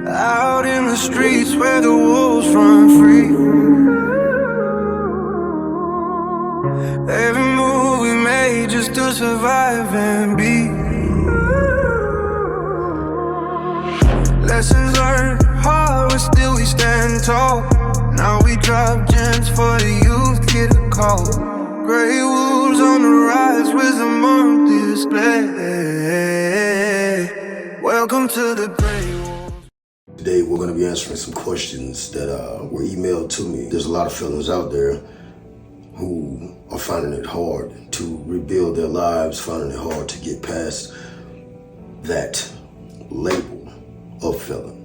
Out in the streets where the wolves run free. Every move we made just to survive and be. Lessons learned hard, but still we stand tall. Now we drop gems for the youth, get a call. Grey wolves on the rise, wisdom on display. Welcome to the Grey Wolves. Today we're going to be answering some questions that were emailed to me. There's a lot of fellas out there who are finding it hard to rebuild their lives, finding it hard to get past that label of felon.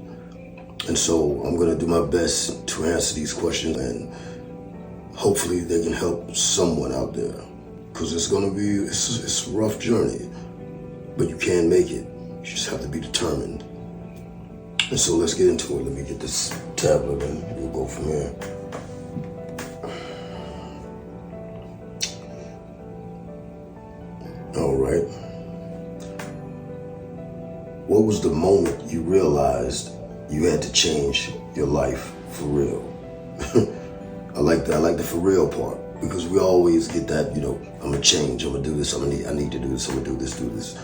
And so I'm going to do my best to answer these questions, and hopefully they can help someone out there, because it's going to be, it's a rough journey, but you can make it. You just have to be determined. And so let's get into it. Let me get this tablet and we'll go from here. All right. What was the moment you realized you had to change your life for real? I like the for real part, because we always get that, I'm gonna change, I'm gonna do this, I need to do this, I'm gonna do this.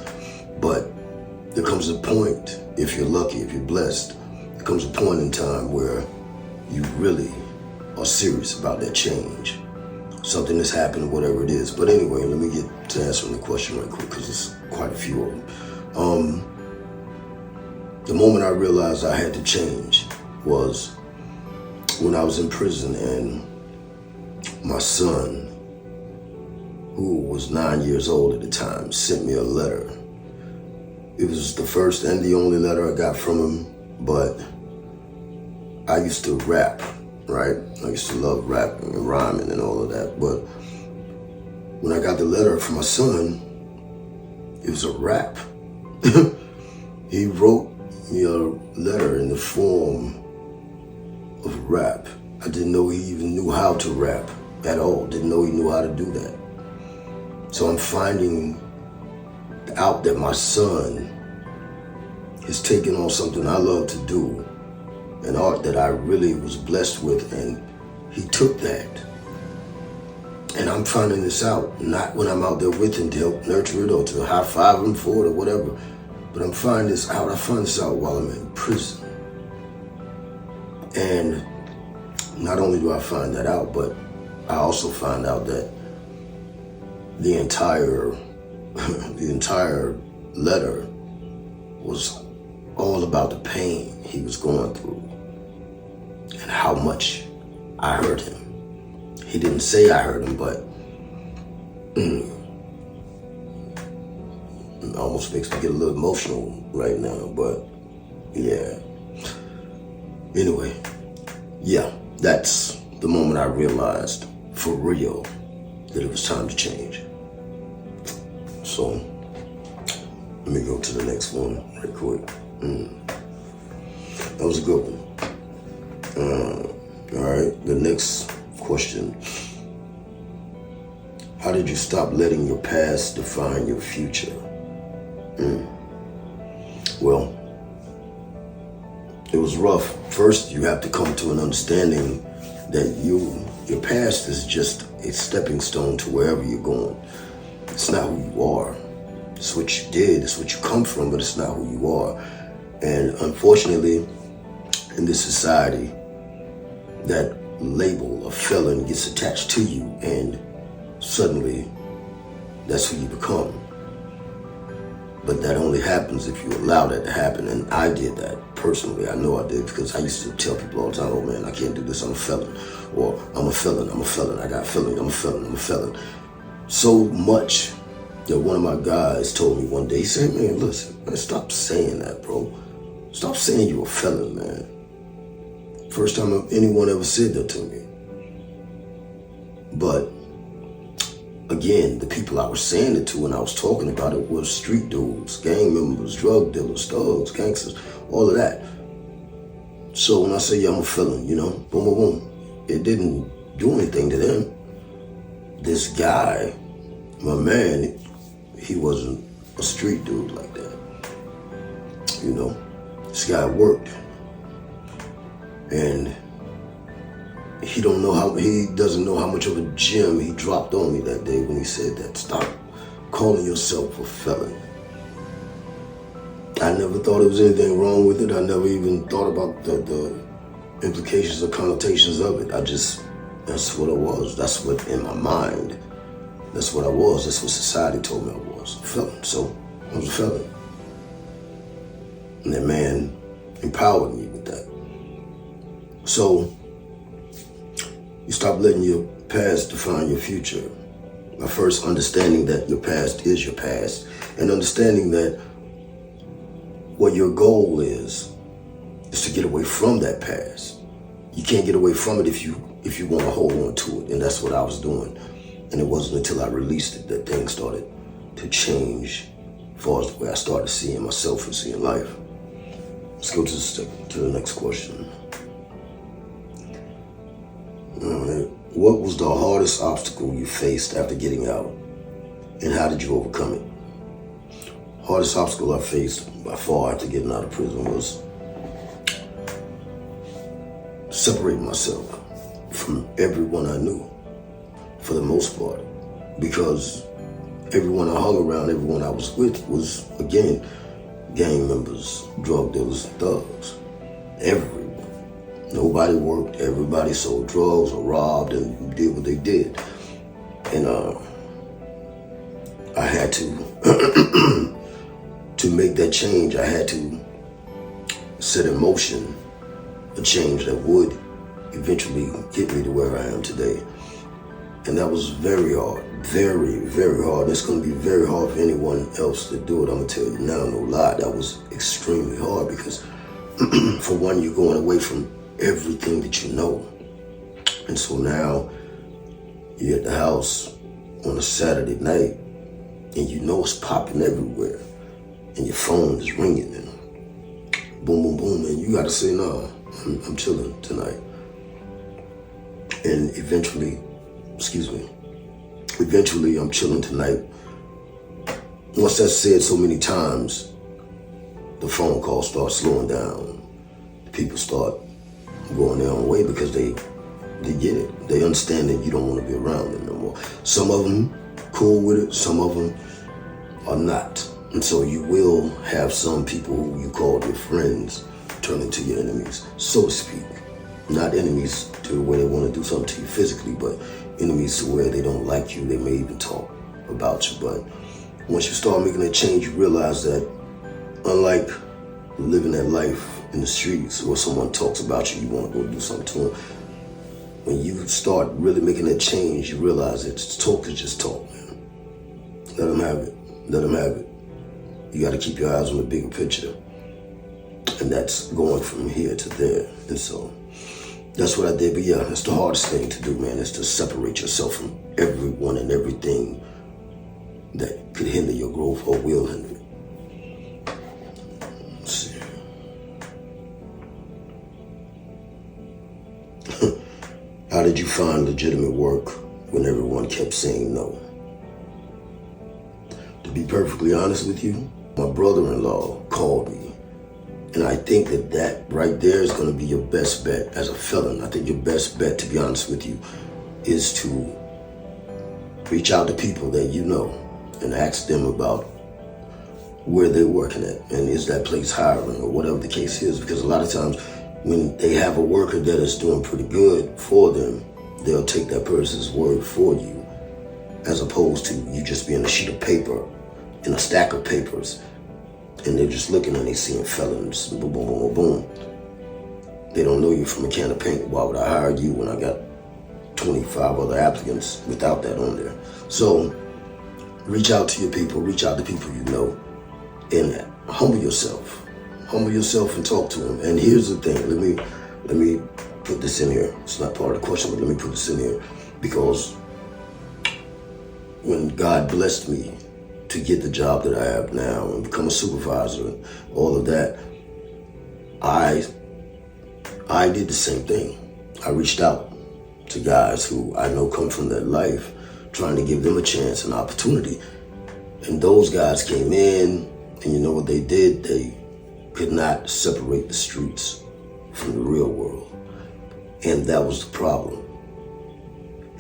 But there comes a point, if you're lucky, if you're blessed, there comes a point in time where you really are serious about that change. Something has happened, whatever it is. But anyway, let me get to answering the question right quick, because there's quite a few of them. The moment I realized I had to change was when I was in prison, and my son, who was 9 years old at the time, sent me a letter. It was the first and the only letter I got from him, but I used to rap, right? I used to love rapping and rhyming and all of that, but when I got the letter from my son, it was a rap. He wrote me a letter in the form of rap. I didn't know he even knew how to rap at all. Didn't know he knew how to do that. So I'm finding out that my son is taking on something I love to do, an art that I really was blessed with, and he took that. And I'm finding this out, not when I'm out there with him to help nurture it or to high five him for it or whatever, but I find this out while I'm in prison. And not only do I find that out, but I also find out that the entire letter was all about the pain he was going through and how much I hurt him. He didn't say I hurt him, but it almost makes me get a little emotional right now, but yeah. Anyway, yeah, that's the moment I realized for real that it was time to change. So let me go to the next one right quick. That was a good one. All right, the next question. How did you stop letting your past define your future? Well, it was rough. First, you have to come to an understanding that your past is just a stepping stone to wherever you're going. It's not who you are. It's what you did, it's what you come from, but it's not who you are. And unfortunately, in this society, that label of felon gets attached to you, and suddenly that's who you become. But that only happens if you allow that to happen, and I did that personally. I know I did, because I used to tell people all the time, oh man, I can't do this, I'm a felon. Or I'm a felon, I got a felony, I'm a felon. So much that one of my guys told me one day, he said, man, listen, man, stop saying that, bro. Stop saying you're a felon, man. First time anyone ever said that to me. But again, the people I was saying it to and I was talking about it was street dudes, gang members, drug dealers, thugs, gangsters, all of that. So when I say, yeah, I'm a felon, boom, boom, boom, it didn't do anything to them. This guy, my man, he wasn't a street dude like that. This guy worked. And he doesn't know how much of a gem he dropped on me that day when he said that. Stop calling yourself a felon. I never thought there was anything wrong with it. I never even thought about the implications or connotations of it. That's what I was. That's what in my mind, that's what I was. That's what society told me I was, a felon. So I was a felon. And that man empowered me with that. So you stop letting your past define your future by first understanding that your past is your past, and understanding that what your goal is to get away from that past. You can't get away from it if you want to hold on to it, and that's what I was doing. And it wasn't until I released it that things started to change as far as the way I started seeing myself and seeing life. Let's go to the next question. All right. What was the hardest obstacle you faced after getting out, and how did you overcome it? Hardest obstacle I faced by far after getting out of prison was separating myself from everyone I knew, for the most part, because everyone I hung around, everyone I was with was, again, gang members, drug dealers, thugs. Everyone. Nobody worked, everybody sold drugs or robbed and did what they did. And I had to, to make that change, I had to set in motion a change that would eventually get me to where I am today. And that was very hard, very, very hard. It's gonna be very hard for anyone else to do it. I'm gonna tell you now, no lie, that was extremely hard because for one, you're going away from everything that you know. And so now you're at the house on a Saturday night and you know it's popping everywhere and your phone is ringing and boom, boom, boom, and you gotta say, no, I'm chilling tonight. And eventually I'm chilling tonight. Once that's said so many times, the phone calls start slowing down. People start going their own way because they get it. They understand that you don't want to be around them no more. Some of them cool with it, some of them are not. And so you will have some people who you call your friends turn into your enemies, so to speak. Not enemies to the way they want to do something to you physically, but enemies to where they don't like you. They may even talk about you. But once you start making that change, you realize that unlike living that life in the streets where someone talks about you, you want to go do something to them. When you start really making that change, you realize that talk is just talk, man. Let them have it. Let them have it. You got to keep your eyes on the bigger picture. And that's going from here to there. And so that's what I did. But yeah, that's the hardest thing to do, man, is to separate yourself from everyone and everything that could hinder your growth or will hinder it. Let's see. How did you find legitimate work when everyone kept saying no? To be perfectly honest with you, my brother-in-law called me. And I think that right there is going to be your best bet as a felon. I think your best bet, to be honest with you, is to reach out to people that you know and ask them about where they're working at and is that place hiring or whatever the case is. Because a lot of times when they have a worker that is doing pretty good for them, they'll take that person's word for you as opposed to you just being a sheet of paper in a stack of papers. And they're just looking and they seeing felons, boom, boom, boom, boom. They don't know you from a can of paint. Why would I hire you when I got 25 other applicants without that on there? So reach out to your people, reach out to people you know, and humble yourself. Humble yourself and talk to them. And here's the thing, let me put this in here. It's not part of the question, but let me put this in here. Because when God blessed me to get the job that I have now and become a supervisor and all of that, I did the same thing. I reached out to guys who I know come from that life, trying to give them a chance, an opportunity. And those guys came in, and you know what they did? They could not separate the streets from the real world. And that was the problem.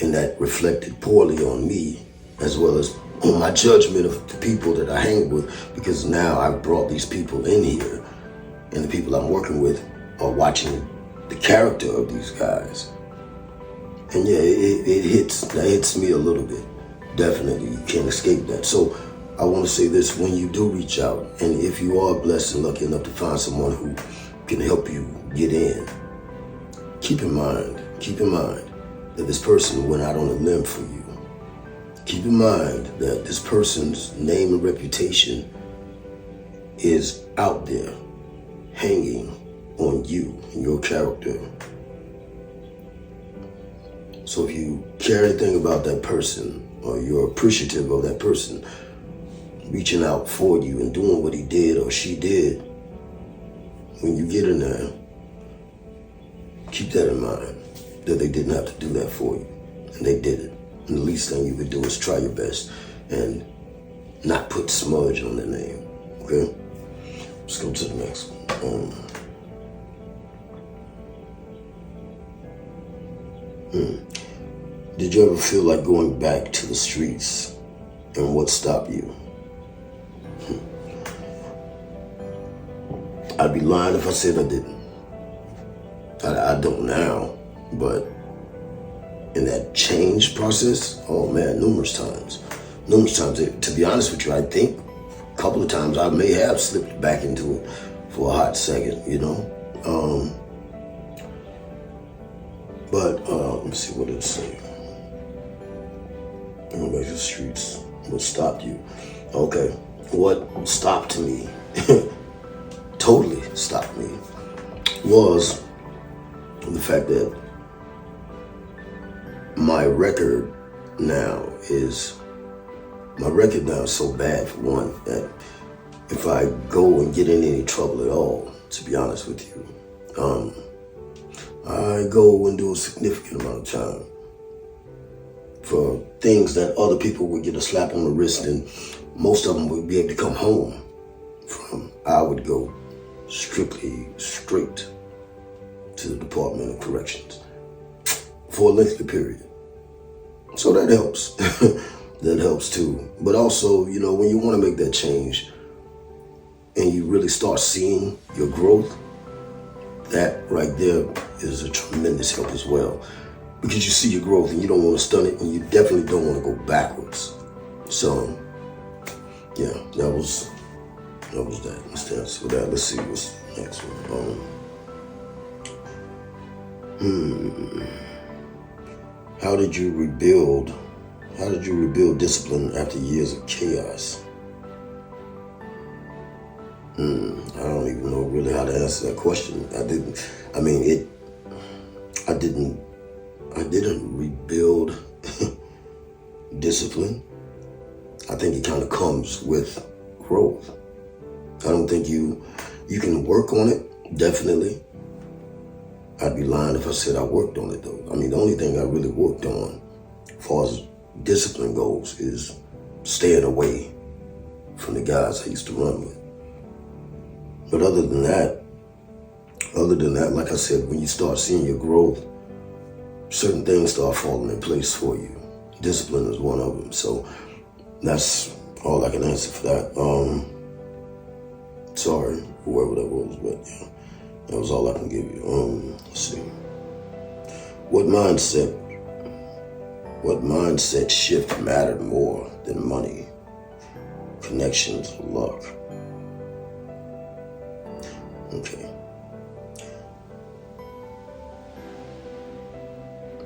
And that reflected poorly on me, as well as on my judgment of the people that I hang with, because now I've brought these people in here, and the people I'm working with are watching the character of these guys. And yeah, it hits me a little bit. Definitely, you can't escape that. So I want to say this: when you do reach out, and if you are blessed and lucky enough to find someone who can help you get in, keep in mind that this person went out on a limb for you. Keep in mind that this person's name and reputation is out there, hanging on you and your character. So if you care anything about that person, or you're appreciative of that person reaching out for you and doing what he did or she did, when you get in there, keep that in mind, that they didn't have to do that for you, and they did it. And the least thing you could do is try your best and not put smudge on their name, okay? Let's go to the next one. Did you ever feel like going back to the streets, and what stopped you? I'd be lying if I said I didn't. I don't now, but in that change process, oh man, numerous times. To be honest with you, I think a couple of times I may have slipped back into it for a hot second, you know? Let me see what it say. Going back to the streets, what stopped you? Okay, what stopped me, totally stopped me, was the fact that my record now is so bad, for one, that if I go and get in any trouble at all, to be honest with you, I go and do a significant amount of time for things that other people would get a slap on the wrist and most of them would be able to come home from. I would go straight to the Department of Corrections for a lengthy period. So that helps. That helps too. But also, you know, when you want to make that change and you really start seeing your growth, that right there is a tremendous help as well. Because you see your growth and you don't want to stun it, and you definitely don't want to go backwards. So, yeah, that was that. Let's dance with that. Let's see what's the next one. How did you rebuild discipline after years of chaos? I don't even know really how to answer that question. I didn't rebuild discipline. I think it kind of comes with growth. I don't think you can work on it, definitely. I'd be lying if I said I worked on it though. I mean, the only thing I really worked on as far as discipline goes is staying away from the guys I used to run with. But other than that, like I said, when you start seeing your growth, certain things start falling in place for you. Discipline is one of them. So that's all I can answer for that. Sorry, whoever that was, but yeah, that was all I can give you. Let's see. What mindset shift mattered more than money, connections, or luck? Okay.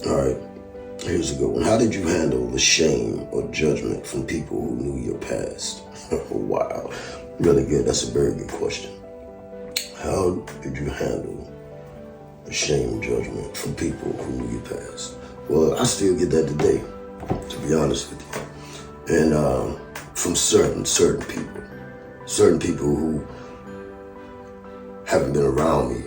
All right, here's a good one. How did you handle the shame or judgment from people who knew your past? Wow, really good. That's a very good question. How did you handle the shame and judgment from people who knew your past? Well, I still get that today, to be honest with you. And from certain people who haven't been around me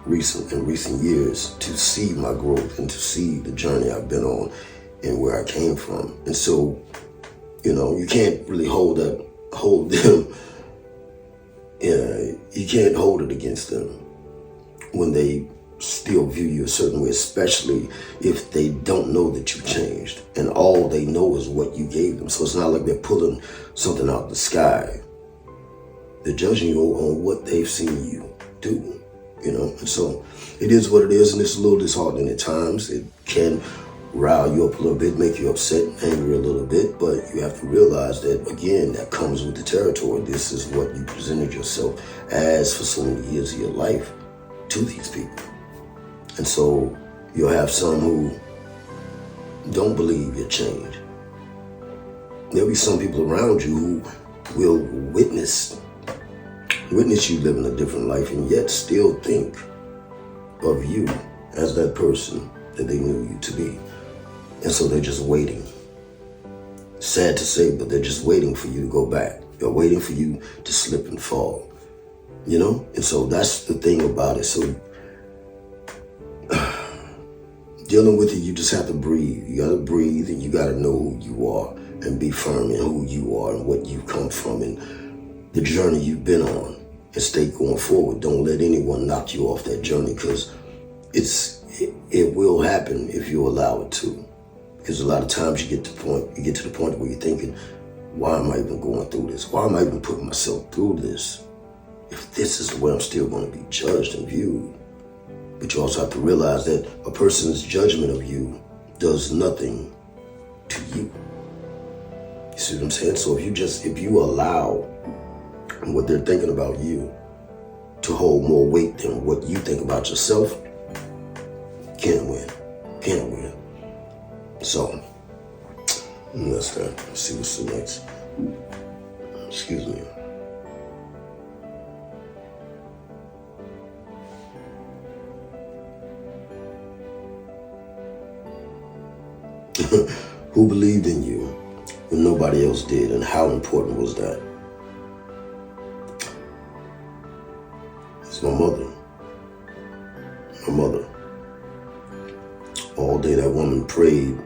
in recent years to see my growth and to see the journey I've been on and where I came from. And so, you know, you can't really hold them. You can't hold it against them when they still view you a certain way, especially if they don't know that you changed and all they know is what you gave them. So it's not like they're pulling something out of the sky. They're judging you on what they've seen you do, And so it is what it is, and it's a little disheartening at times. It can rile you up a little bit, make you upset, angry a little bit, but you have to realize that, again, that comes with the territory. This is what you presented yourself as for so many years of your life to these people. And so you'll have some who don't believe your change. There'll be some people around you who will witness you living a different life and yet still think of you as that person that they knew you to be. And so they're just waiting. Sad to say, but they're just waiting for you to go back. They're waiting for you to slip and fall. And so that's the thing about it. So dealing with it, you just have to breathe. You gotta breathe, and you gotta know who you are and be firm in who you are and what you come from and the journey you've been on, and stay going forward. Don't let anyone knock you off that journey, because it will happen if you allow it to. Because a lot of times you get to the point where you're thinking, why am I even going through this? Why am I even putting myself through this? If this is the way I'm still going to be judged and viewed. But you also have to realize that a person's judgment of you does nothing to you. You see what I'm saying? So if you allow what they're thinking about you to hold more weight than what you think about yourself, can't win. So that's that. Let's see what's the next. Excuse me. Who believed in you when nobody else did, and how important was that? It's my mother. My mother. All day that woman prayed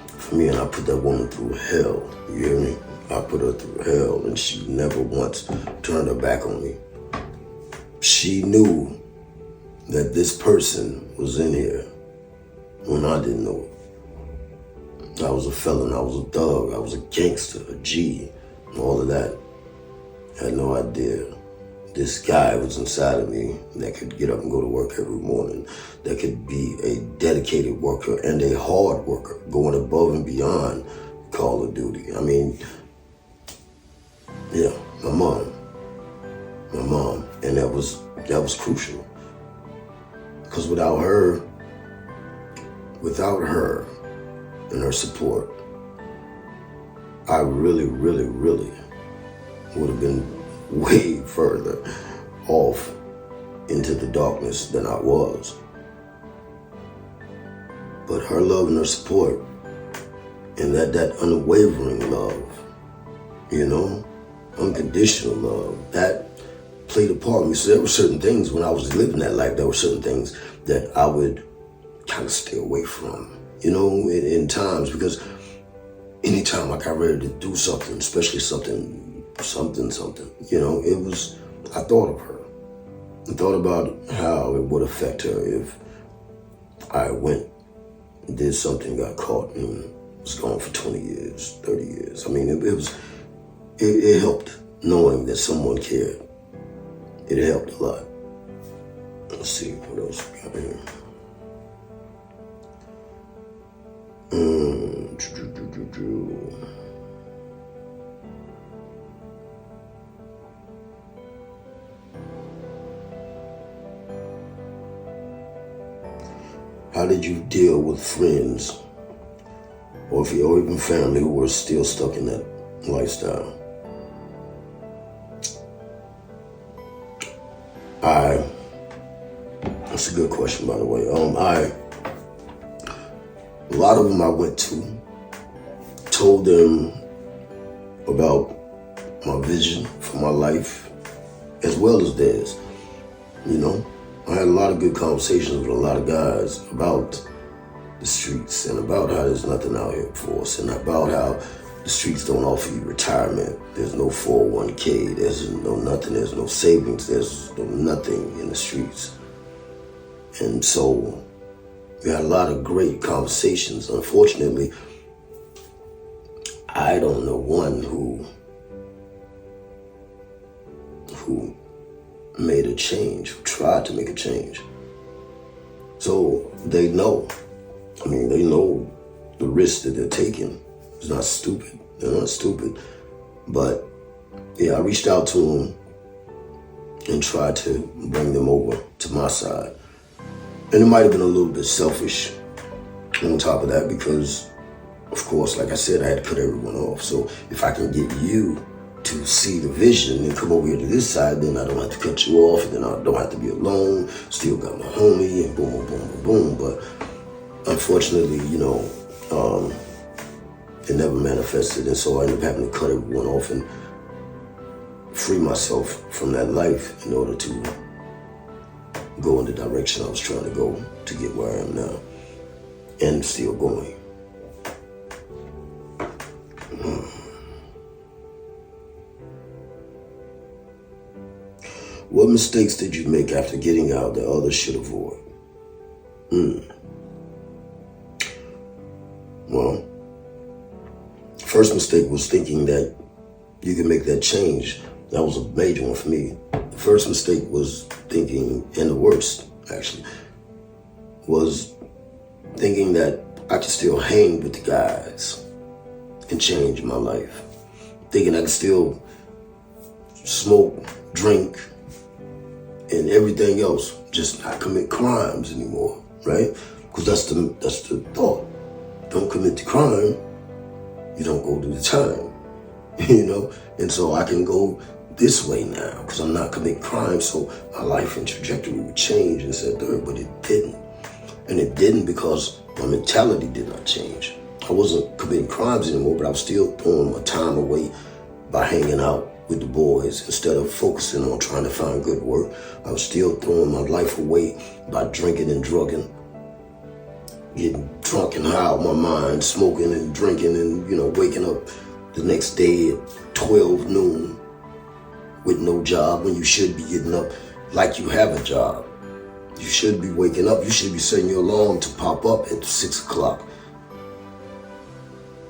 for me, and I put that woman through hell. You hear me? I put her through hell, and she never once turned her back on me. She knew that this person was in here when I didn't know it. I was a felon, I was a thug, I was a gangster, a G, and all of that. I had no idea. This guy was inside of me that could get up and go to work every morning, that could be a dedicated worker and a hard worker, going above and beyond Call of Duty. I mean, yeah, my mom, and that was crucial. Because without her and her support, I really, really, really would have been way further off into the darkness than I was. But her love and her support, and that unwavering love, unconditional love, that played a part in me. So there were certain things when I was living that life, there were certain things that I would kind of stay away from, in times, because anytime I got ready to do something, especially something, I thought of her. I thought about how it would affect her if I went and did something, got caught, and was gone for 20 years, 30 years. I mean, it helped knowing that someone cared. It helped a lot. Let's see, what else we got here? How did you deal with friends or even family who were still stuck in that lifestyle? That's a good question, by the way. A lot of them I went to, told them about my vision for my life, as well as theirs. I had a lot of good conversations with a lot of guys about the streets and about how there's nothing out here for us, and about how the streets don't offer you retirement. There's no 401k, there's no nothing, there's no savings, there's no nothing in the streets. And so we had a lot of great conversations. Unfortunately, I don't know one who made a change, who tried to make a change. So they know. I mean, they know the risk that they're taking. It's not stupid. They're not stupid. But yeah, I reached out to them and tried to bring them over to my side. And it might have been a little bit selfish on top of that because, of course, like I said, I had to cut everyone off. So if I can get you to see the vision and come over here to this side, then I don't have to cut you off, and then I don't have to be alone. Still got my homie, and boom, boom, boom, boom, boom. But unfortunately, it never manifested, and so I ended up having to cut everyone off and free myself from that life in order to go in the direction I was trying to go to get where I am now, and still going. What mistakes did you make after getting out that others should avoid? Well, first mistake was thinking that you could make that change. That was a major one for me. The first mistake was thinking, and the worst actually, was thinking that I could still hang with the guys and change my life. Thinking I could still smoke, drink, and everything else, just not commit crimes anymore, right? Because that's the thought. Don't commit the crime, you don't go do the time, And so I can go this way now because I'm not committing crime, so my life and trajectory would change and said third, but it didn't. And it didn't because my mentality did not change. I wasn't committing crimes anymore, but I was still throwing my time away by hanging out with the boys instead of focusing on trying to find good work. I was still throwing my life away by drinking and drugging, getting drunk and high out my mind, smoking and drinking and, waking up the next day at 12 noon with no job when you should be getting up like you have a job. You should be waking up. You should be setting your alarm to pop up at 6 o'clock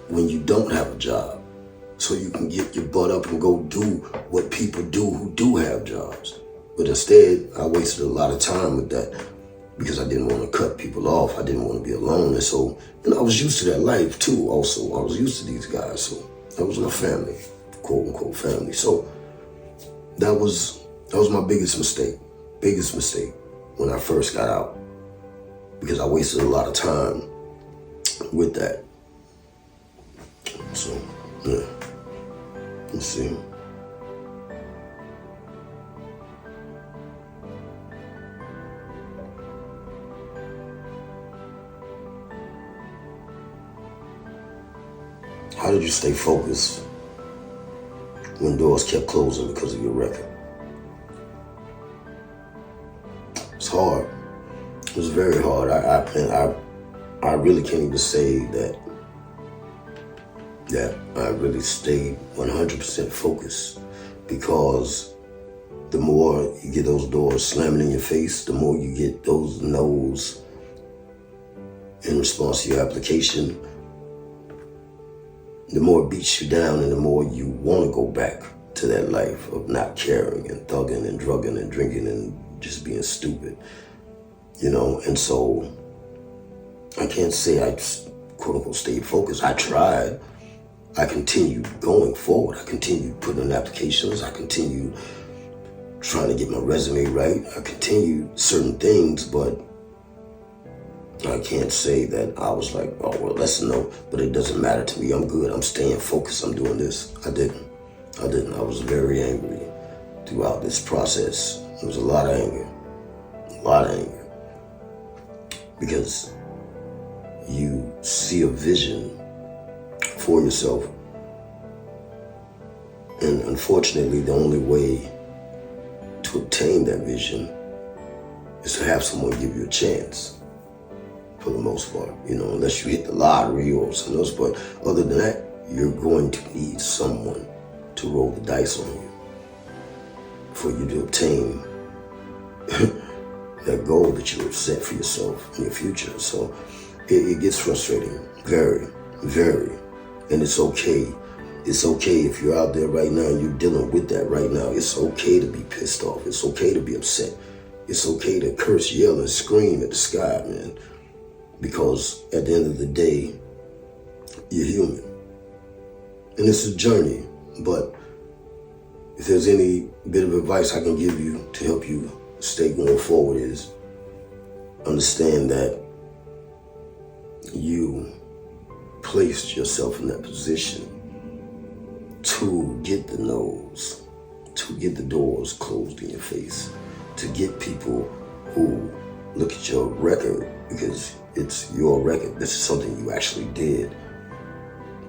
when you don't have a job, so you can get your butt up and go do what people do who do have jobs. But instead, I wasted a lot of time with that because I didn't want to cut people off. I didn't want to be alone. And so, I was used to that life too also. I was used to these guys. So that was my family, quote unquote family. So that was my biggest mistake when I first got out, because I wasted a lot of time with that. So, yeah. Let's see. How did you stay focused when doors kept closing because of your record? It's hard. It was very hard. I really can't even say that I really stayed 100% focused, because the more you get those doors slamming in your face, the more you get those no's in response to your application, the more it beats you down and the more you want to go back to that life of not caring and thugging and drugging and drinking and just being stupid, And so I can't say I quote unquote stayed focused. I tried. I continued going forward. I continued putting in applications. I continued trying to get my resume right. I continued certain things, but I can't say that I was like, oh, well, that's a no, but it doesn't matter to me. I'm good. I'm staying focused. I'm doing this. I didn't. I was very angry throughout this process. There was a lot of anger. Because you see a vision for yourself. And unfortunately, the only way to obtain that vision is to have someone give you a chance, for the most part, unless you hit the lottery or something else. But other than that, you're going to need someone to roll the dice on you for you to obtain that goal that you have set for yourself in your future. So it gets frustrating, very, very. And it's okay. It's okay if you're out there right now and you're dealing with that right now. It's okay to be pissed off. It's okay to be upset. It's okay to curse, yell, and scream at the sky, man. Because at the end of the day, you're human. And it's a journey. But if there's any bit of advice I can give you to help you stay going forward is understand that you placed yourself in that position to get the no's, to get the doors closed in your face, to get people who look at your record, because it's your record. This is something you actually did,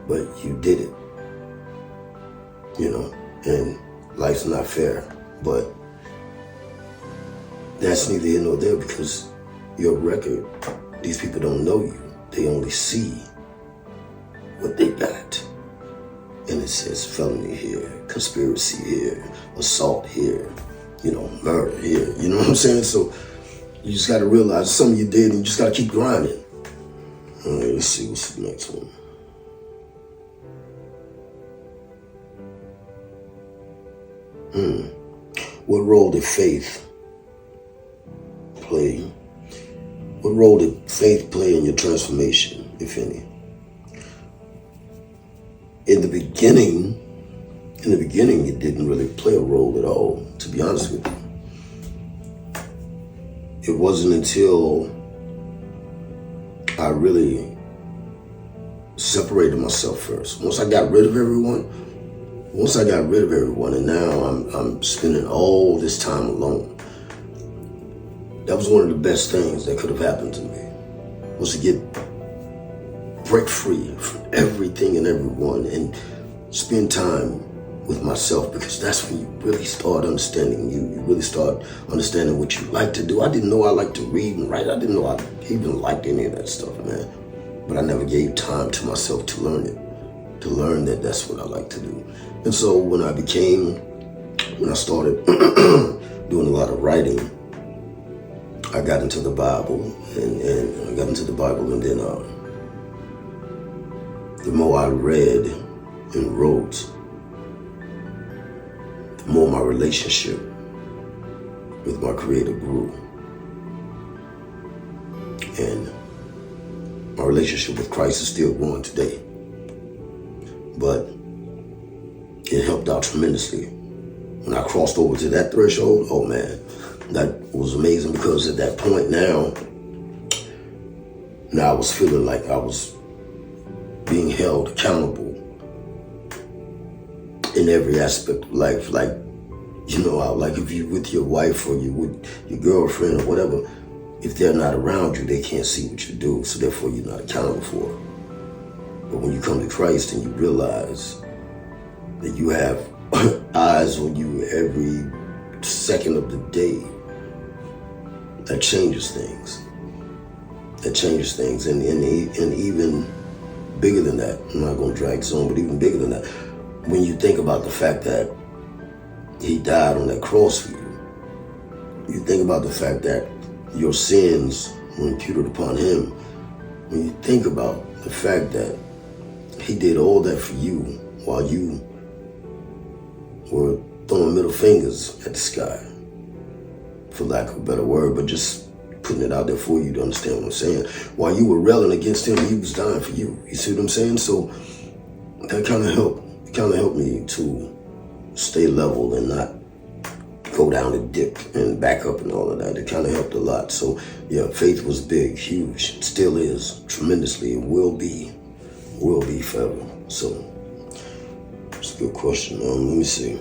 but you did it, you know, and life's not fair, but that's neither here nor there, because your record, these people don't know you. They only see what they got. And it says felony here, conspiracy here, assault here, you know, murder here. You know what I'm saying? So you just got to realize something you did and you just got to keep grinding. All right, let's see what's the next one. What role did faith play? What role did faith play in your transformation, if any? In the beginning, it didn't really play a role at all, to be honest with you. It wasn't until I really separated myself first. Once I got rid of everyone, and now I'm spending all this time alone. That was one of the best things that could have happened to me, was to break free from everything and everyone and spend time with myself, because that's when you really start understanding you. You really start understanding what you like to do. I didn't know I liked to read and write. I didn't know I even liked any of that stuff, man. But I never gave time to myself to learn it, to learn that that's what I like to do. And so when I started doing a lot of writing, I got into the Bible, and then the more I read and wrote, the more my relationship with my Creator grew. And my relationship with Christ is still growing today. But it helped out tremendously. When I crossed over to that threshold, oh man, that was amazing, because at that point now I was feeling like I was being held accountable in every aspect of life. Like, you know, like if you with your wife or you with your girlfriend or whatever, if they're not around you, they can't see what you do, so therefore you're not accountable for it. But when you come to Christ and you realize that you have eyes on you every second of the day, that changes things. And even bigger than that, I'm not going to drag this on, but even bigger than that, when you think about the fact that He died on that cross for you, you think about the fact that your sins were imputed upon Him. When you think about the fact that He did all that for you while you were throwing middle fingers at the sky, for lack of a better word, but just putting it out there for you to understand what I'm saying. While you were railing against Him, He was dying for you. You see what I'm saying? So that kind of helped me to stay level and not go down and dip and back up and all of that. It kind of helped a lot. So yeah, faith was big, huge. It still is tremendously. It will be forever. So it's a good question. Let me see.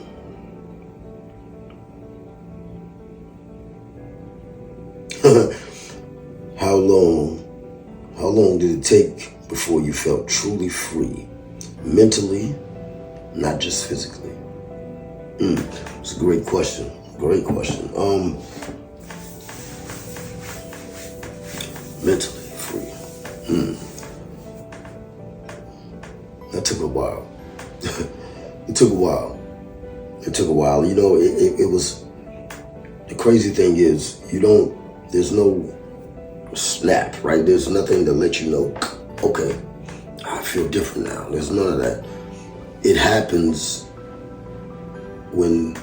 How long did it take before you felt truly free, mentally, not just physically? It's a great question. Mentally free. That took a while. It took a while. You know, it was, the crazy thing is, There's no snap, right? There's nothing to let you know, okay, I feel different now. There's none of that. It happens when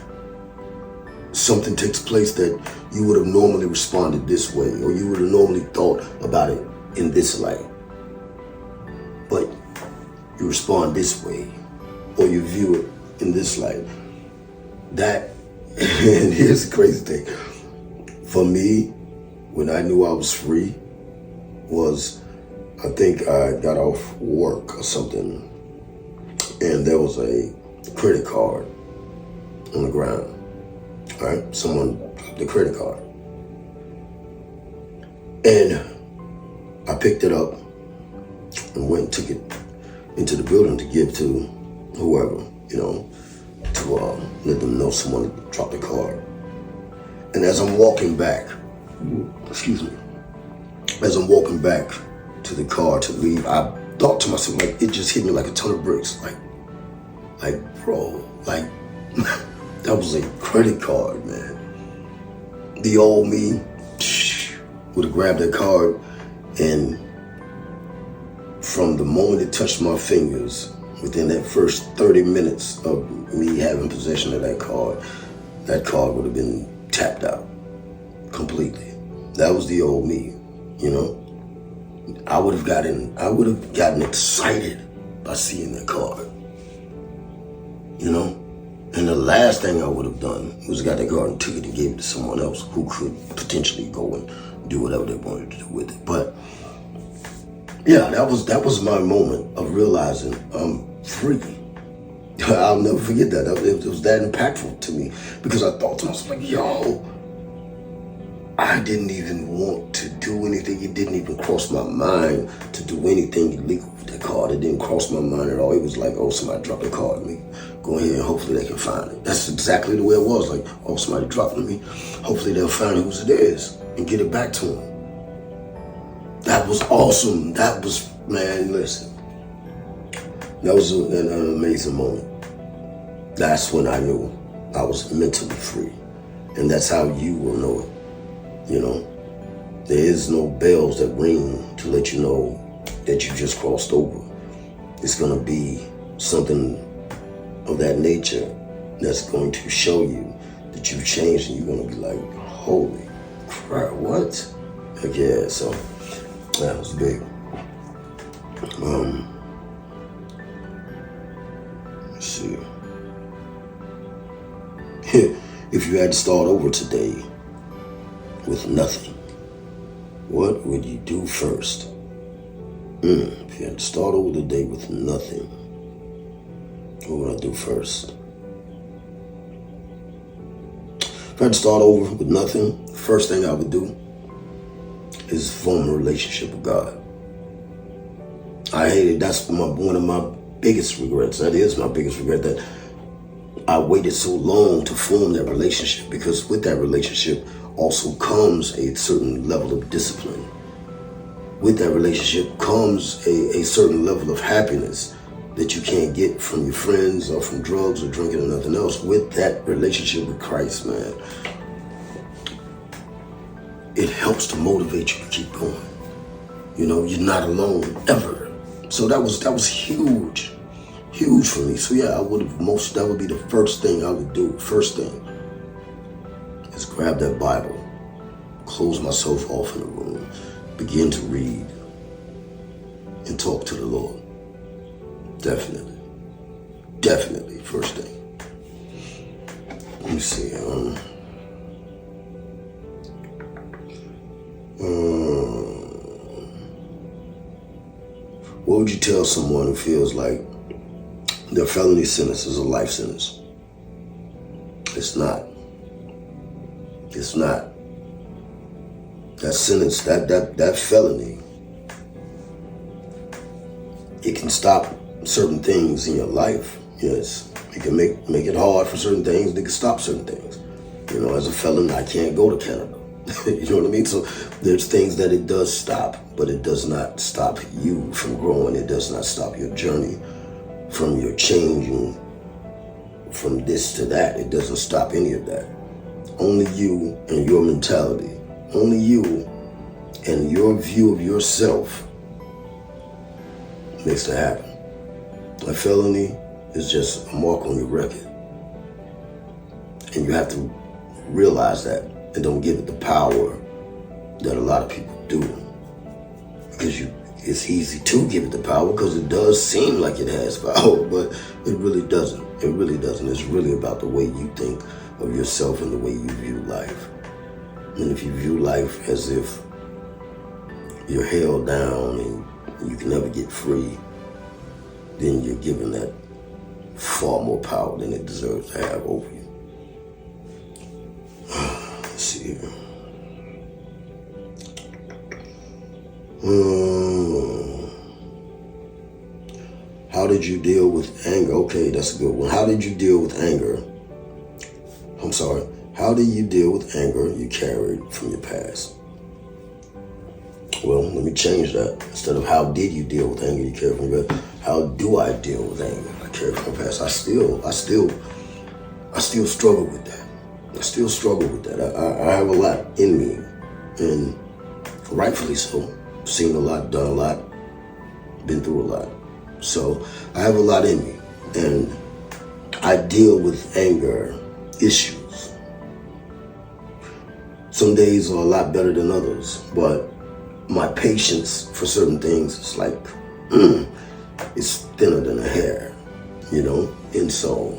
something takes place that you would have normally responded this way, or you would have normally thought about it in this light. But you respond this way, or you view it in this light. That, and here's the crazy thing. For me, when I knew I was free, was, I think I got off work or something, and there was a credit card on the ground. All right, someone dropped the credit card, and I picked it up and went and took it into the building to give to whoever, to let them know someone dropped the card. And as I'm walking back, as I'm walking back to the car to leave, I thought to myself, like, it just hit me like a ton of bricks. Like, bro, like, that was a credit card, man. The old me would have grabbed that card, and from the moment it touched my fingers, within that first 30 minutes of me having possession of that card would have been tapped out completely. That was the old me, I would have gotten excited by seeing that card, And the last thing I would have done was got that card and took it and gave it to someone else who could potentially go and do whatever they wanted to do with it. But yeah, that was my moment of realizing I'm free. I'll never forget that. It was that impactful to me, because I thought to myself, like, yo, I didn't even want to do anything. It didn't even cross my mind to do anything illegal with that card. It didn't cross my mind at all. It was like, oh, somebody dropped a card on me. Go ahead and hopefully they can find it. That's exactly the way it was. Like, oh, somebody dropped on me. Hopefully they'll find whose it is and get it back to them. That was awesome. That was, man, listen. That was an amazing moment. That's when I knew I was mentally free. And that's how you will know it. There is no bells that ring to let you know that you just crossed over. It's going to be something of that nature that's going to show you that you've changed, and you're going to be like, holy crap, what? Like, yeah, so that was big. Let's see. If you had to start over today with nothing, what would you do first? If you had to start over the day with nothing, what would I do first? If I had to start over with nothing, the first thing I would do is form a relationship with God. I hate it. That's one of my biggest regrets. That is my biggest regret, that I waited so long to form that relationship, because with that relationship also comes a certain level of discipline. With that relationship comes a certain level of happiness that you can't get from your friends or from drugs or drinking or nothing else. With that relationship with Christ, man, it helps to motivate you to keep going. You're not alone ever. So that was huge for me. So yeah, that would be the first thing I would do. First thing is grab that Bible, close myself off in the room, begin to read, and talk to the Lord. Definitely, first thing. Let me see. What would you tell someone who feels like their felony sentence is a life sentence? It's not. It's not. That sentence, that felony, it can stop certain things in your life. Yes, it can make it hard for certain things, and it can stop certain things. As a felon, I can't go to Canada. You know what I mean? So there's things that it does stop, but it does not stop you from growing. It does not stop your journey from your changing from this to that. It doesn't stop any of that. Only you and your mentality Only you and your view of yourself makes that happen. A felony is just a mark on your record. And you have to realize that and don't give it the power that a lot of people do. Because it's easy to give it the power because it does seem like it has power, but it really doesn't. It really doesn't. It's really about the way you think of yourself and the way you view life. And if you view life as if you're held down and you can never get free, then you're given that far more power than it deserves to have over you. Let's see here. How did you deal with anger? Okay, that's a good one. How did you deal with anger? I'm sorry. How do you deal with anger you carried from your past? Well, let me change that. Instead of how did you deal with anger you carried from your past, how do I deal with anger I carried from my past? I still struggle with that. I still struggle with that. I have a lot in me, and rightfully so. Seen a lot, done a lot, been through a lot. So I have a lot in me, and I deal with anger issues. Some days are a lot better than others, but my patience for certain things is like, it's thinner than a hair, you know? And so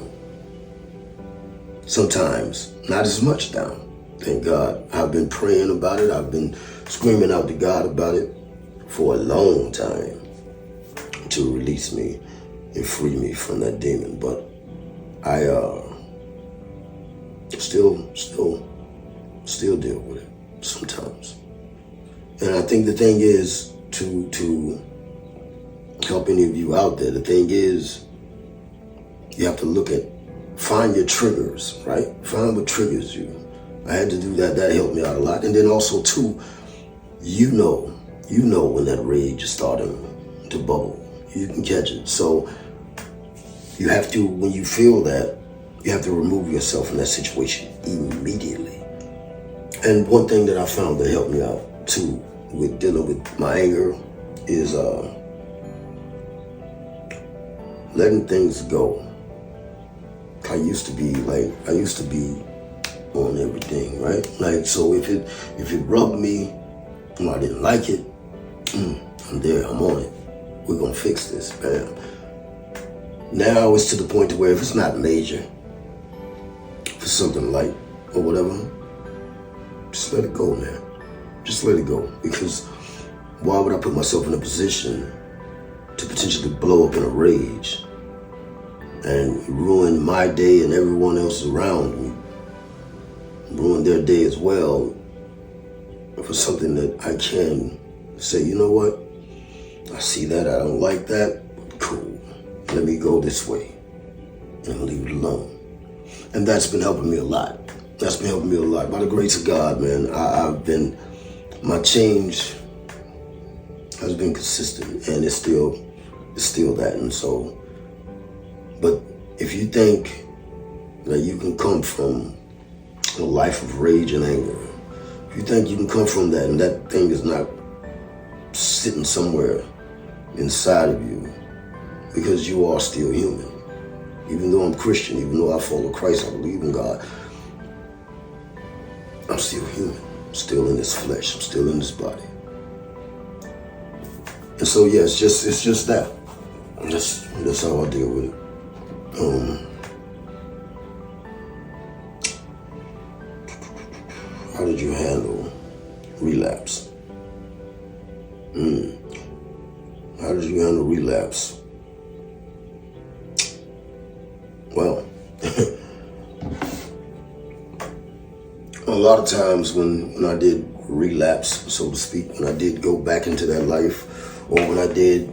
sometimes not as much now. Thank God. I've been praying about it. I've been screaming out to God about it for a long time to release me and free me from that demon. But I still deal with it sometimes. And I think the thing is to help any of you out there, the thing is you have to find your triggers, right? Find what triggers you. I had to do that. That helped me out a lot. And then also too, you know when that rage is starting to bubble. You can catch it. So you have to, when you feel that, you have to remove yourself from that situation immediately. And one thing that I found that helped me out too with dealing with my anger is letting things go. I used to be on everything, right? Like, so if it rubbed me and I didn't like it, I'm there, I'm on it. We're gonna fix this, bam. Now it's to the point to where if it's not major, if it's something light or whatever, just let it go, man. Just let it go. Because why would I put myself in a position to potentially blow up in a rage and ruin my day and everyone else around me, ruin their day as well, for something that I can say, you know what? I see that, I don't like that, cool. Let me go this way and leave it alone. And that's been helping me a lot. That's been helping me a lot. By the grace of God, man, my change has been consistent, and it's still that. And so, but if you think that you can come from a life of rage and anger, if you think you can come from that and that thing is not sitting somewhere inside of you, because you are still human. Even though I'm Christian, even though I follow Christ, I believe in God, I'm still human. I'm still in this flesh. I'm still in this body. And so yeah, it's just that. That's how I deal with it. How did you handle relapse? How did you handle relapse? Well, a lot of times when I did relapse, so to speak, when I did go back into that life, or when I did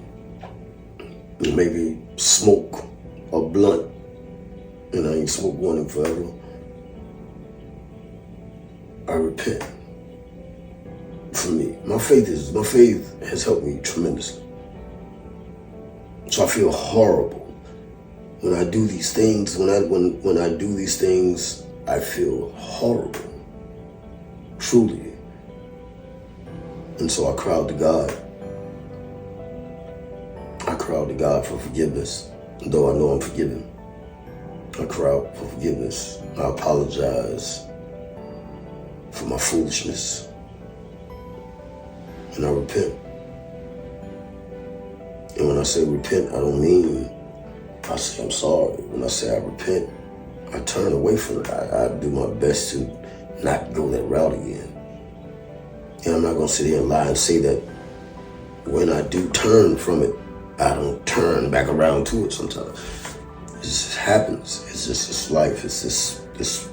maybe smoke a blunt, and I ain't smoked one in forever, I repent. For me, my faith has helped me tremendously. So I feel horrible when I do these things. When I do these things, I feel horrible. Truly, And so I cry out to God. I cry out to God for forgiveness, though I know I'm forgiven. I cry out for forgiveness. I apologize for my foolishness. And I repent. And when I say repent, I don't mean I say I'm sorry. When I say I repent, I turn away from it. I do my best to not go that route again. And I'm not going to sit here and lie and say that when I do turn from it, I don't turn back around to it sometimes. It just happens. It's just this life. It's this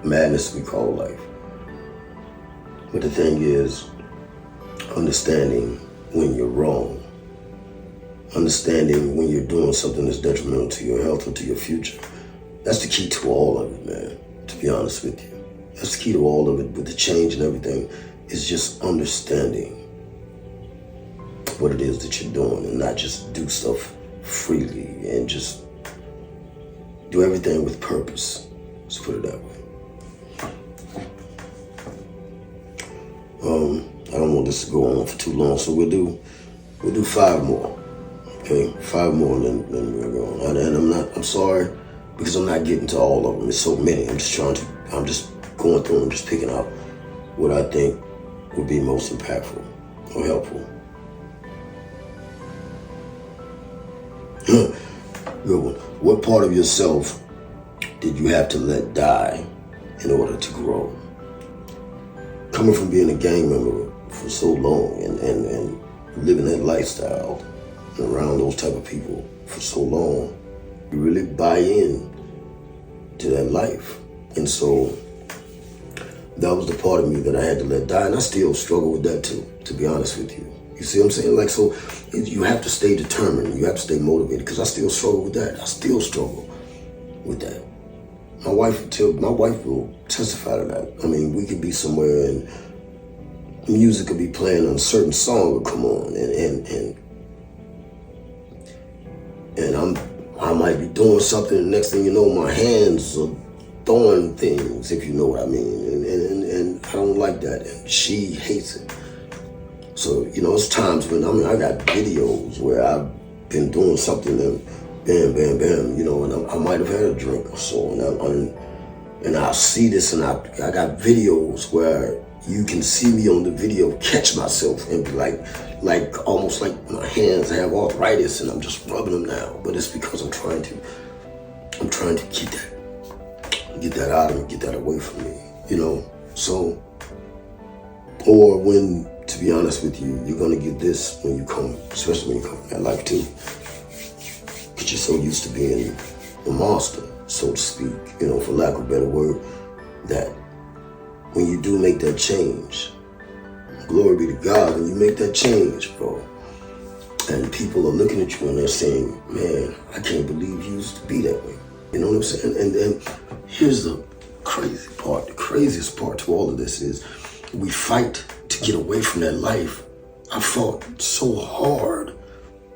madness we call life. But the thing is, understanding when you're wrong, understanding when you're doing something that's detrimental to your health or to your future, that's the key to all of it, man, to be honest with you. That's the key to all of it, with the change and everything, is just understanding what it is that you're doing and not just do stuff freely and just do everything with purpose. Let's put it that way. I don't want this to go on for too long, so we'll do 5 more. Okay, 5 more, and then we're going. And I'm sorry, because I'm not getting to all of them. It's so many. I'm just going through them, just picking out what I think would be most impactful or helpful. Good one. What part of yourself did you have to let die in order to grow? Coming from being a gang member for so long and living that lifestyle and around those type of people for so long, you really buy in to that life. And so that was the part of me that I had to let die, and I still struggle with that too, to be honest with you. You see what I'm saying? Like, so you have to stay determined. You have to stay motivated, because I still struggle with that. I still struggle with that. My wife will testify to that. I mean, we could be somewhere and music could be playing and a certain song would come on, and I might be doing something, and next thing you know, my hands are throwing things, if you know what I mean, and I don't like that, and she hates it. So, it's times when, I got videos where I've been doing something and bam, bam, bam, and I might have had a drink or so, and I'll see this, and I got videos where you can see me on the video catch myself and be like almost like my hands have arthritis and I'm just rubbing them now, but it's because I'm trying to get that out of me, get that away from me, so, or when, to be honest with you, you're gonna get this when you come, especially when you come in that life too, because you're so used to being a monster, so to speak, for lack of a better word, that when you do make that change, glory be to God, when you make that change, bro, and people are looking at you and they're saying, man, I can't believe you used to be that way. You know what I'm saying? And here's the crazy part, the craziest part to all of this is we fight to get away from that life. I fought so hard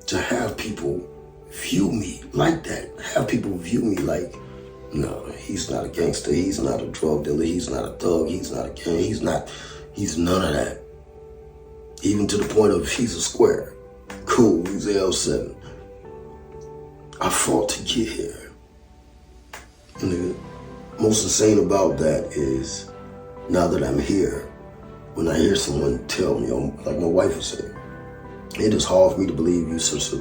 to have people view me like that, have people view me like, no, he's not a gangster, he's not a drug dealer, he's not a thug, he's not a gang, he's none of that. Even to the point of he's a square. Cool, he's L7. I fought to get here. And the most insane about that is, now that I'm here, when I hear someone tell me, like my wife would say, it is hard for me to believe you, sister.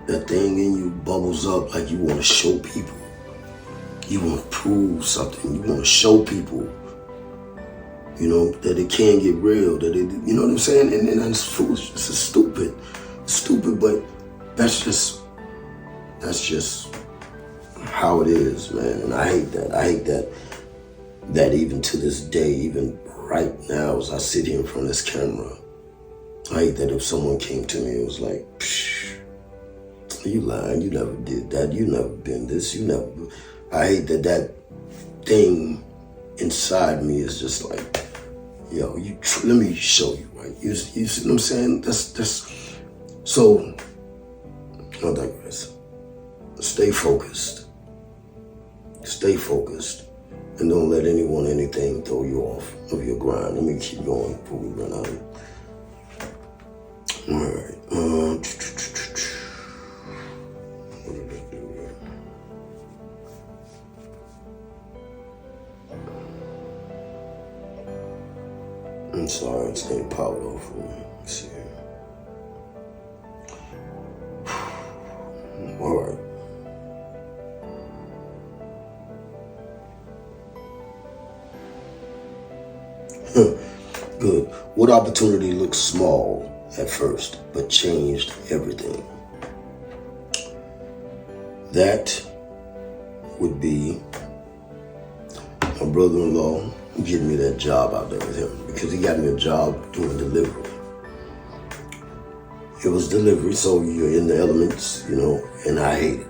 That thing in you bubbles up like you want to show people. You want to prove something. You want to show people, that it can get real, that it, you know what I'm saying? And it's foolish. It's stupid. It's stupid, but that's just how it is, man. And I hate that. I hate that even to this day, even right now as I sit here in front of this camera, I hate that if someone came to me and was like, psh, you lying, you never did that, you never been this, you never. I hate that thing inside me is just like, yo, let me show you, right? You see what I'm saying? That's so, I digress. Stay focused, and don't let anyone, anything throw you off. of your grind. Let me keep going before we run out. All right. What did I do here? I'm sorry, it's getting powered off for me. Let's see here. All right. Good. What opportunity looks small at first, but changed everything? That would be my brother-in-law getting me that job out there with him, because he got me a job doing delivery. It was delivery, so you're in the elements, and I hate it.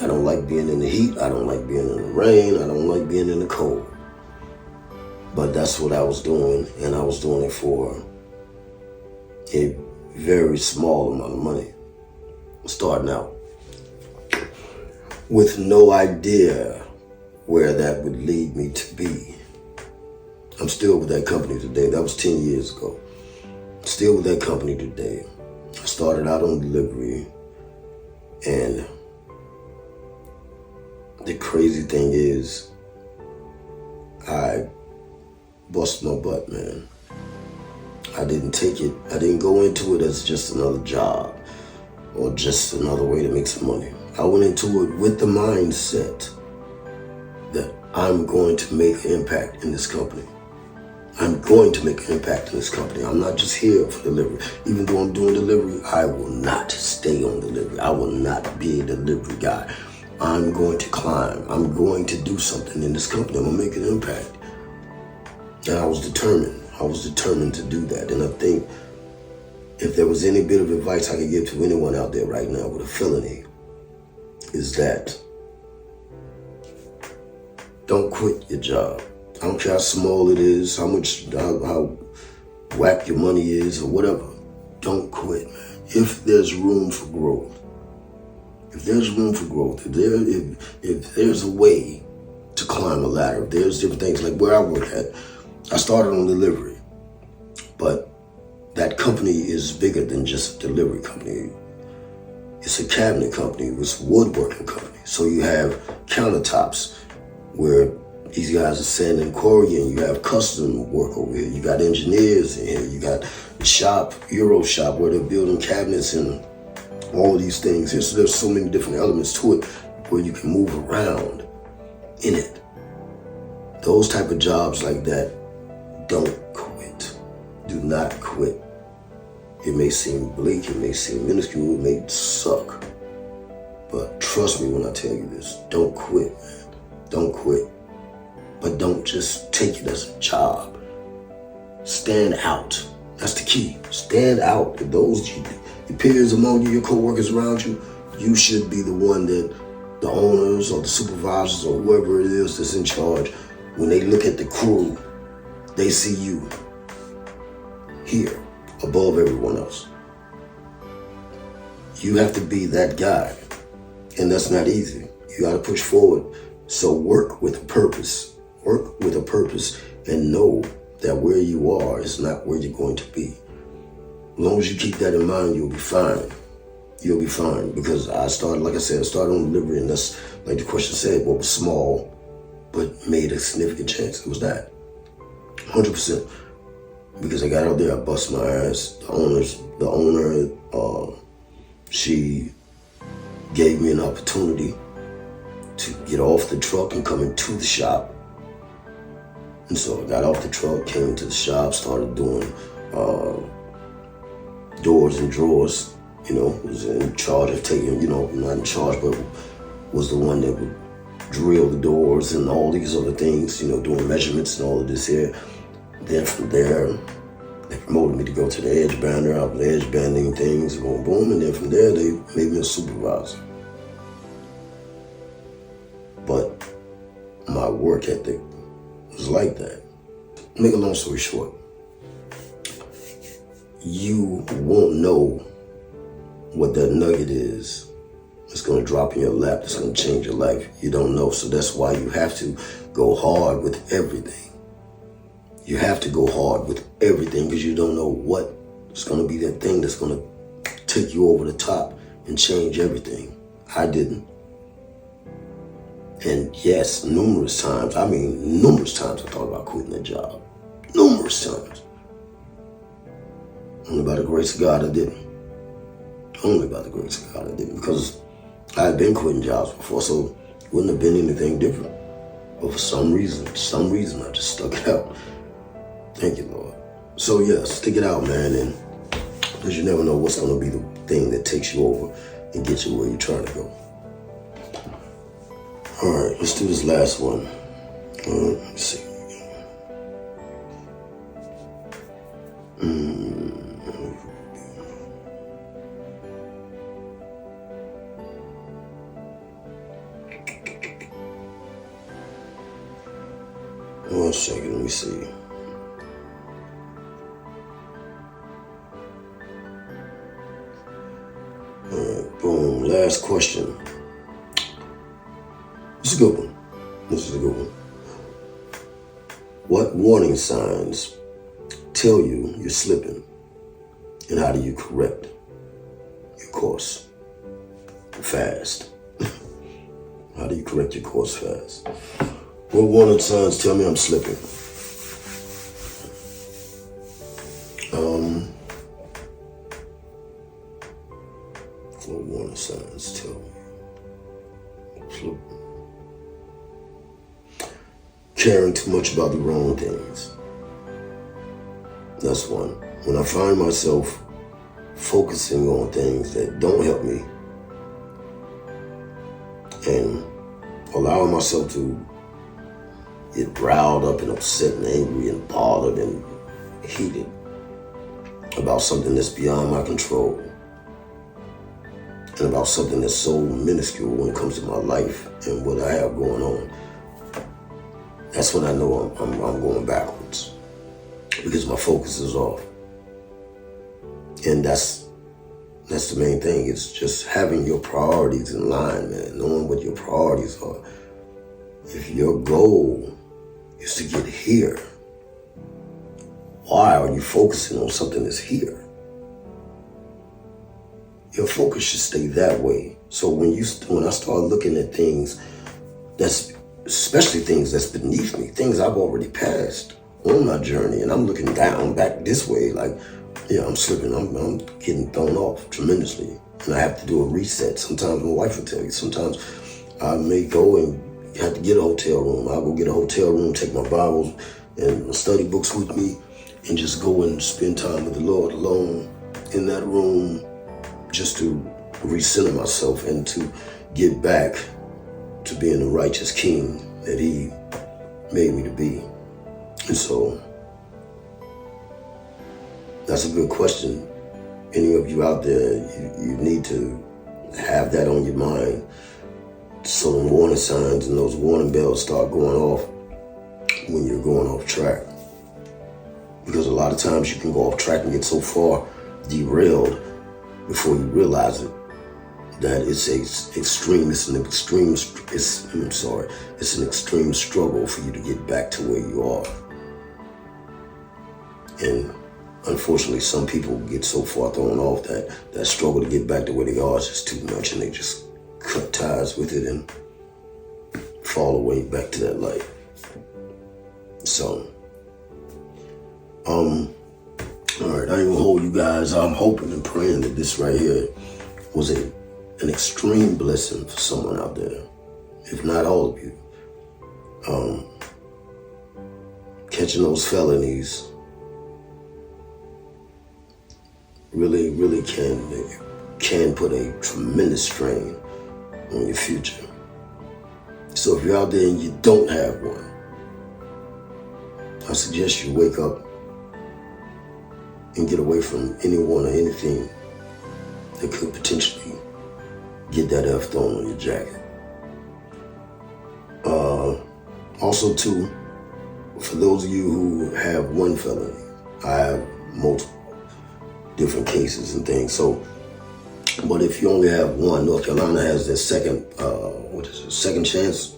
I don't like being in the heat. I don't like being in the rain. I don't like being in the cold. But that's what I was doing, and I was doing it for a very small amount of money, starting out, with no idea where that would lead me to be. I'm still with that company today. That was 10 years ago. Still with that company today. I started out on delivery, and the crazy thing is, I bust my butt, man. I didn't take it. I didn't go into it as just another job or just another way to make some money. I went into it with the mindset that I'm going to make an impact in this company. I'm going to make an impact in this company. I'm not just here for delivery. Even though I'm doing delivery, I will not stay on delivery. I will not be a delivery guy. I'm going to climb. I'm going to do something in this company. I'm going to make an impact. And I was determined. I was determined to do that. And I think if there was any bit of advice I could give to anyone out there right now with a felony, is that don't quit your job. I don't care how small it is, how whack your money is or whatever. Don't quit, man. If there's room for growth, if there's a way to climb a ladder, if there's different things, like where I work at, I started on delivery, but that company is bigger than just a delivery company. It's a cabinet company, it's a woodworking company. So you have countertops where these guys are sanding quarry, and you have custom work over here. You got engineers in here. You got the shop, Euro shop, where they're building cabinets and all of these things here. So there's so many different elements to it where you can move around in it. Those type of jobs like that, don't quit. Do not quit. It may seem bleak, it may seem minuscule, it may suck. But trust me when I tell you this, don't quit, man. Don't quit. But don't just take it as a job. Stand out. That's the key. Stand out. If those your peers among you, your co-workers around you, you should be the one that the owners or the supervisors or whoever it is that's in charge, when they look at the crew, they see you here above everyone else. You have to be that guy. And that's not easy. You got to push forward. So work with a purpose. Work with a purpose and know that where you are is not where you're going to be. As long as you keep that in mind, you'll be fine. You'll be fine. Because I started on delivery, and that's, like the question said, what was small, but made a significant chance. It was that. 100%. Because I got out there, I bust my ass. The owner, she gave me an opportunity to get off the truck and come into the shop. And so I got off the truck, came to the shop, started doing doors and drawers, was in charge of taking, not in charge, but was the one that would drill the doors and all these other things, doing measurements and all of this here. Then from there, they promoted me to go to the edge bander. I was edge banding things, boom, boom. And then from there, they made me a supervisor. But my work ethic was like that. Make a long story short, you won't know what that nugget is. It's going to drop in your lap. It's going to change your life. You don't know. So that's why you have to go hard with everything. You have to go hard with everything because you don't know what is going to be that thing that's going to take you over the top and change everything. I didn't. And yes, numerous times I thought about quitting that job. Numerous times. Only by the grace of God I didn't. Only by the grace of God I didn't. Because I had been quitting jobs before, so it wouldn't have been anything different. But for some reason, I just stuck it out. Thank you, Lord. So yeah, stick it out, man, and because you never know what's going to be the thing that takes you over and gets you where you're trying to go. All right, let's do this last one. Let's see. One second, let me see. All right, boom. Last question. This is a good one. What warning signs tell you you're slipping, and how do you correct your course fast? How do you correct your course fast? What warning signs tell me I'm slipping? What warning signs tell me I'm slipping? Caring too much about the wrong things. That's one. When I find myself focusing on things that don't help me and allowing myself to get riled up and upset and angry and bothered and heated about something that's beyond my control and about something that's so minuscule when it comes to my life and what I have going on, that's when I know I'm going backwards because my focus is off. And that's the main thing. It's just having your priorities in line, man, knowing what your priorities are. If your goal is to get here, why are you focusing on something that's here? Your focus should stay that way. So when I start looking at things especially things that's beneath me, things I've already passed on my journey, and I'm looking down back this way, like, yeah, I'm slipping, I'm getting thrown off tremendously, and I have to do a reset. Sometimes my wife will tell you, sometimes I may go and have to get a hotel room. I'll go get a hotel room, take my Bibles and my study books with me, and just go and spend time with the Lord alone in that room, just to recenter myself and to get back to being the righteous king that he made me to be. And so that's a good question. Any of you out there, you need to have that on your mind so the warning signs and those warning bells start going off when you're going off track. Because a lot of times you can go off track and get so far derailed before you realize it, that it's an extreme struggle for you to get back to where you are. And unfortunately, some people get so far thrown off that struggle to get back to where they are is just too much, and they just cut ties with it and fall away back to that light. So, all right, I ain't gonna hold you guys. I'm hoping and praying that this right here was an extreme blessing for someone out there, if not all of you. Catching those felonies really can put a tremendous strain on your future. So if you're out there and you don't have one, I suggest you wake up and get away from anyone or anything that could potentially get that F thrown on your jacket. Also too, for those of you who have one felony, I have multiple different cases and things. So, but if you only have one, North Carolina has their second chance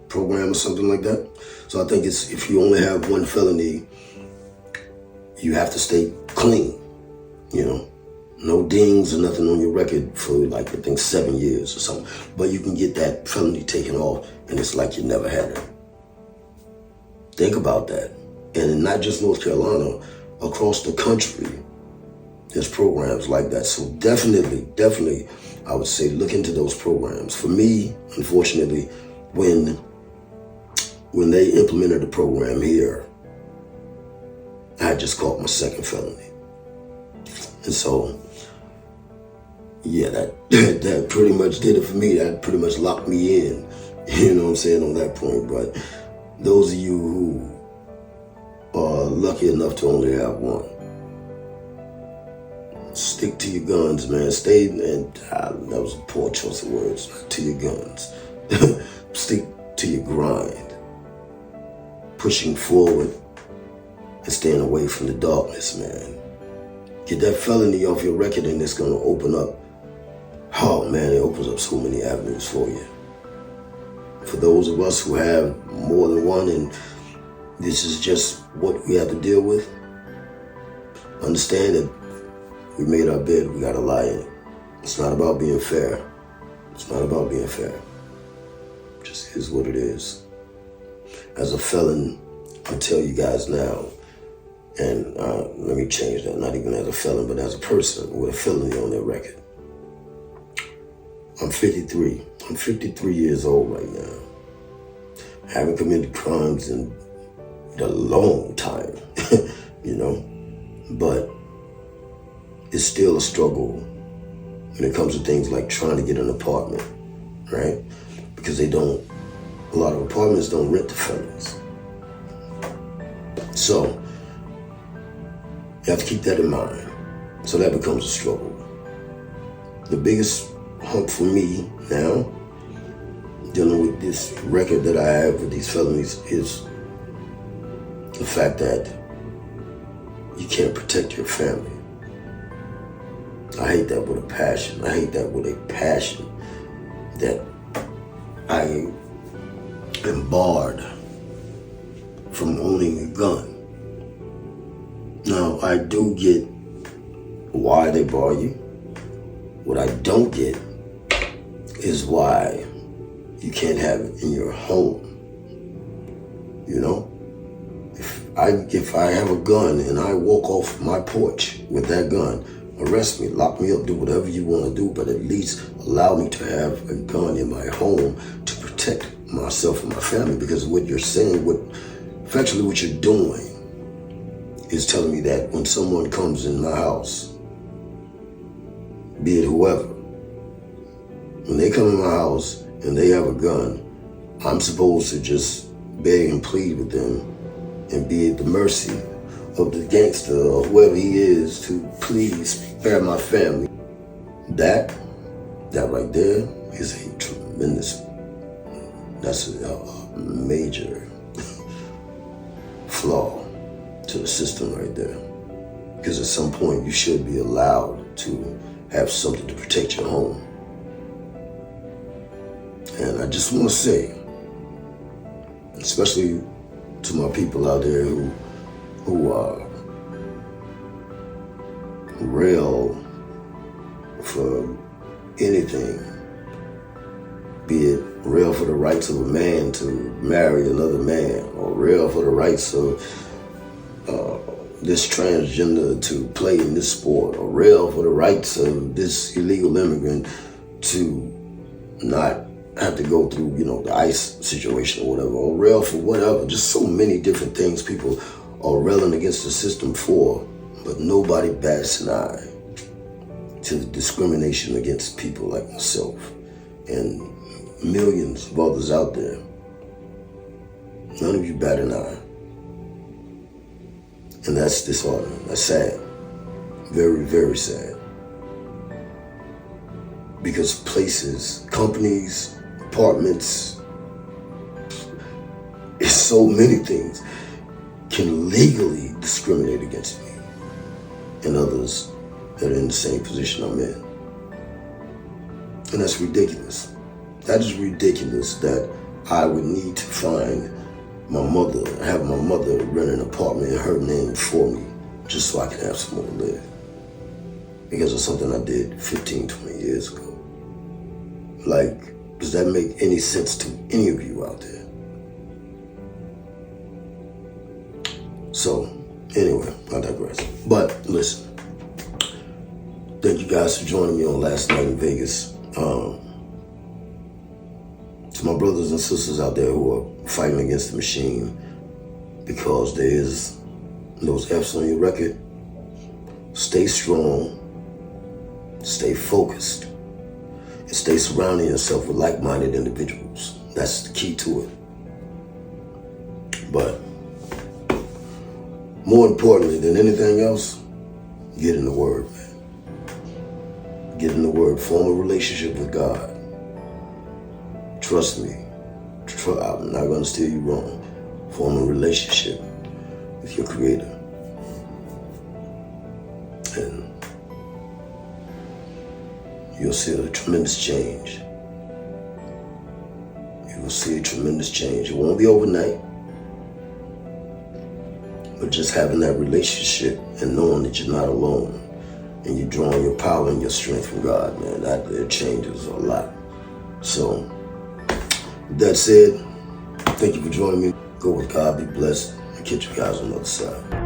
program or something like that. So I think it's, if you only have one felony, you have to stay clean, you know. No dings or nothing on your record for like, I think 7 years or something. But you can get that felony taken off and it's like you never had it. Think about that. And in not just North Carolina, across the country, there's programs like that. So definitely, I would say look into those programs. For me, unfortunately, when they implemented the program here, I had just caught my second felony. And so, yeah, that pretty much did it for me. That pretty much locked me in, you know what I'm saying, on that point. But those of you who are lucky enough to only have one, stick to your guns, man. Stay, and that was a poor choice of words, to your guns. Stick to your grind, pushing forward and staying away from the darkness, man. Get that felony off your record and it's gonna open up, oh man, it opens up so many avenues for you. For those of us who have more than one and this is just what we have to deal with, understand that we made our bed, we gotta lie in it. It's not about being fair. It's not about being fair. It just is what it is. As a felon, I'll tell you guys now, and let me change that, not even as a felon, but as a person with a felony on their record. I'm 53. I'm 53 years old right now. I haven't committed crimes in a long time, you know, but it's still a struggle when it comes to things like trying to get an apartment, right? Because a lot of apartments don't rent to felons. So, you have to keep that in mind. So that becomes a struggle. The biggest hump for me now, dealing with this record that I have with these felonies, is the fact that you can't protect your family. I hate that with a passion. I hate that with a passion, that I am barred from owning a gun. Now, I do get why they bar you. What I don't get is why you can't have it in your home. You know? If I have a gun and I walk off my porch with that gun, arrest me, lock me up, do whatever you want to do, but at least allow me to have a gun in my home to protect myself and my family. Because what you're saying, effectively what you're doing, is telling me that when someone comes in my house, be it whoever, when they come in my house and they have a gun, I'm supposed to just beg and plead with them and be at the mercy of the gangster or whoever he is to please spare my family. That right there is a tremendous, that's a major flaw to the system right there. Because at some point you should be allowed to have something to protect your home. And I just want to say, especially to my people out there who are rail for anything, be it rail for the rights of a man to marry another man, or rail for the rights of this transgender to play in this sport, or rail for the rights of this illegal immigrant to not have to go through, the ICE situation or whatever, or rail for whatever. Just so many different things people are railing against the system for, but nobody bats an eye to the discrimination against people like myself and millions of others out there. None of you bat an eye. And that's disheartening. That's sad. Very, very sad. Because places, companies, apartments, it's so many things can legally discriminate against me and others that are in the same position I'm in. And that's ridiculous. That is ridiculous that I would need to find have my mother rent an apartment in her name for me, just so I can have somewhere to live. Because of something I did 15, 20 years ago. Like, does that make any sense to any of you out there? So, anyway, I digress. But listen, thank you guys for joining me on last night in Vegas. To my brothers and sisters out there who are fighting against the machine because there is those F's on your record, stay strong, stay focused, and stay surrounding yourself with like-minded individuals. That's the key to it. But more importantly than anything else, get in the Word, man. Get in the Word. Form a relationship with God. Trust me. I'm not going to steer you wrong. Form a relationship with your Creator. And you'll see a tremendous change. You will see a tremendous change. It won't be overnight. But just having that relationship and knowing that you're not alone and you're drawing your power and your strength from God, man, it changes a lot. So, with that said, thank you for joining me. Go with God, be blessed, and catch you guys on the other side.